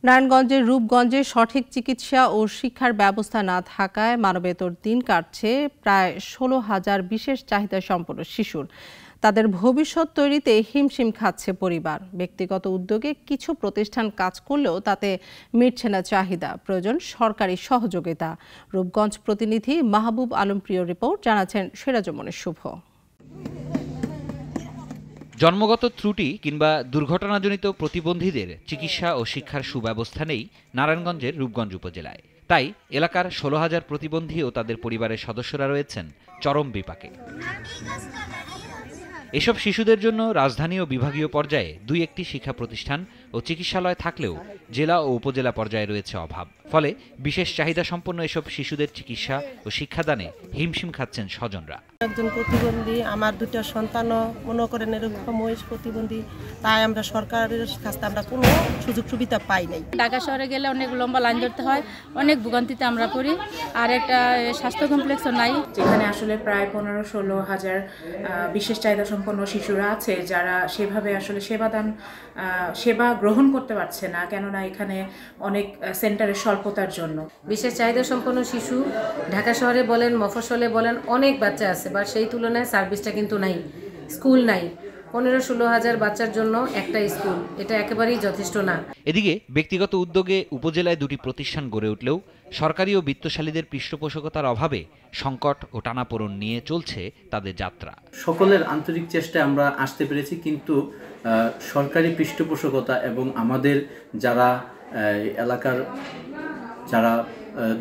নারায়ণগঞ্জের রূপগঞ্জে সঠিক চিকিৎসা ও শিক্ষার ব্যবস্থা না থাকায় মানবেতর দিন কাটছে প্রায় ১৬,০০০ বিশেষ চাহিদা সম্পন্ন শিশুর। তাদের ভবিষ্যৎ তৈরিতে হিমশিম খাচ্ছে পরিবার। ব্যক্তিগত উদ্যোগে কিছু প্রতিষ্ঠান কাজ করলেও তাতে মিটছে না চাহিদা, প্রয়োজন সরকারি সহযোগিতা। রূপগঞ্জ প্রতিনিধি মাহবুব আলম প্রিয় রিপোর্ট, জানাচ্ছেন সিরাজুমনির শুভ। জন্মগত ত্রুটি কিংবা দুর্ঘটনাজনিত প্রতিবন্ধীদের চিকিৎসা ও শিক্ষার সুব্যবস্থা নেই নারায়ণগঞ্জের রূপগঞ্জ উপজেলায়। তাই এলাকার ১৬,০০০ প্রতিবন্ধী ও তাদের পরিবারের সদস্যরা রয়েছেন চরম বিপাকে। এসব শিশুদের জন্য রাজধানী ও বিভাগীয় পর্যায়ে দুই একটি শিক্ষা প্রতিষ্ঠান ও চিকিৎসালয় থাকলেও জেলা ও উপজেলা পর্যায়ে রয়েছে অভাব। ফলে বিশেষ চাহিদা সম্পন্ন এসব শিশুদের চিকিৎসা ও শিক্ষাদানে হিমশিম খাচ্ছেন স্বজনরা। একজন প্রতিবন্ধী, আমার দুটো সন্তানও মনে করেন এরকম প্রতিবন্ধী, তাই আমরা সরকারের কাছে আমরা কোনো সুযোগ সুবিধা পাই নাই। ঢাকা শহরে গেলে অনেক লম্বা লাইন ধরতে হয়, অনেক ভোগান্তিতে আমরা পড়ি। আর একটা স্বাস্থ্য কমপ্লেক্সও নাই, যেখানে আসলে প্রায় ১৫-১৬ হাজার বিশেষ চাহিদা সম্পন্ন শিশুরা আছে যারা সেভাবে আসলে সেবা গ্রহণ করতে পারছে না, কেননা এখানে অনেক সেন্টারের স্বল্পতার জন্য। বিশেষ চাহিদা সম্পন্ন শিশু ঢাকা শহরে বলেন, মফস্বলে বলেন, অনেক বাচ্চা আছে, বা সেই তুলনায় সার্ভিসটা কিন্তু নাই, স্কুল নাই। ১৫-১৬ হাজার বাচ্চার জন্য একটা স্কুল, এটা একেবারেই যথেষ্ট না। এদিকে ব্যক্তিগত উদ্যোগে উপজেলায় দুটি প্রতিষ্ঠান গড়ে উঠলেও সরকারি ও বিত্তশালীদের পৃষ্ঠপোষকতার অভাবে সংকট ও টানাপোড়েন নিয়ে চলছে তাদের যাত্রা। সকলের আন্তরিক চেষ্টায় আমরা আসতে পেরেছি, কিন্তু সরকারি পৃষ্ঠপোষকতা এবং আমাদের যারা এলাকার যারা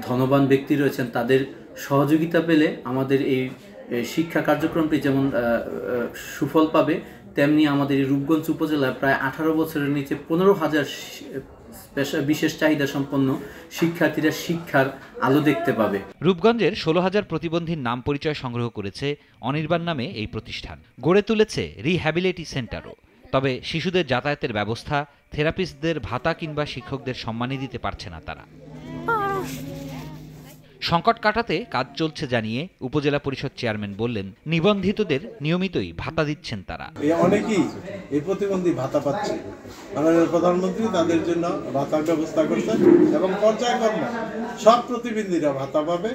ধনবান ব্যক্তি রয়েছেন তাদের সহযোগিতা পেলে আমাদের এই শিক্ষা কার্যক্রমটি যেমন সুফল পাবে, তেমনি আমাদের এই রূপগঞ্জ উপজেলায় প্রায় ১৮ বছরের নিচে ১৫,০০০ বিশেষ চাহিদা সম্পন্ন শিক্ষার্থীরা শিক্ষার আলো দেখতে পাবে। রূপগঞ্জের ১৬,০০০ প্রতিবন্ধীর নাম পরিচয় সংগ্রহ করেছে অনির্বাণ নামে এই প্রতিষ্ঠান। গড়ে তুলেছে রিহ্যাবিলিটি সেন্টারও। তবে শিশুদের যাতায়াতের ব্যবস্থা, থেরাপিস্টদের ভাতা কিংবা শিক্ষকদের সম্মানী দিতে পারছে না তারা। সংকট কাটাতে কাজ চলছে জানিয়ে উপজেলা পরিষদ চেয়ারম্যান বললেন, নিবন্ধিতদের নিয়মিতই ভাতা দিচ্ছেন তারা। অনেকেই এই প্রতিবন্ধী ভাতা পাচ্ছে, মাননীয় প্রধানমন্ত্রী তাদের জন্য ভাতার ব্যবস্থা করছেন এবং পর্যায়ক্রমে সব প্রতিবন্ধীরা ভাতা পাবে,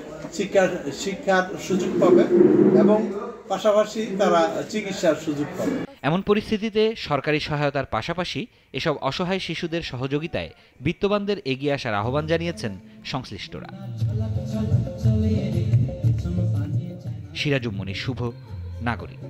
শিক্ষার সুযোগ পাবে এবং পাশাপাশি তারা চিকিৎসার সুযোগ পাবে। এমন পরিস্থিতিতে সরকারি সহায়তার পাশাপাশি এসব অসহায় শিশুদের সহযোগিতায় বিত্তবানদের এগিয়ে আসার আহ্বান জানিয়েছেন সংশ্লিষ্টরা। সিরাজুমনির শুভ, নাগরিক।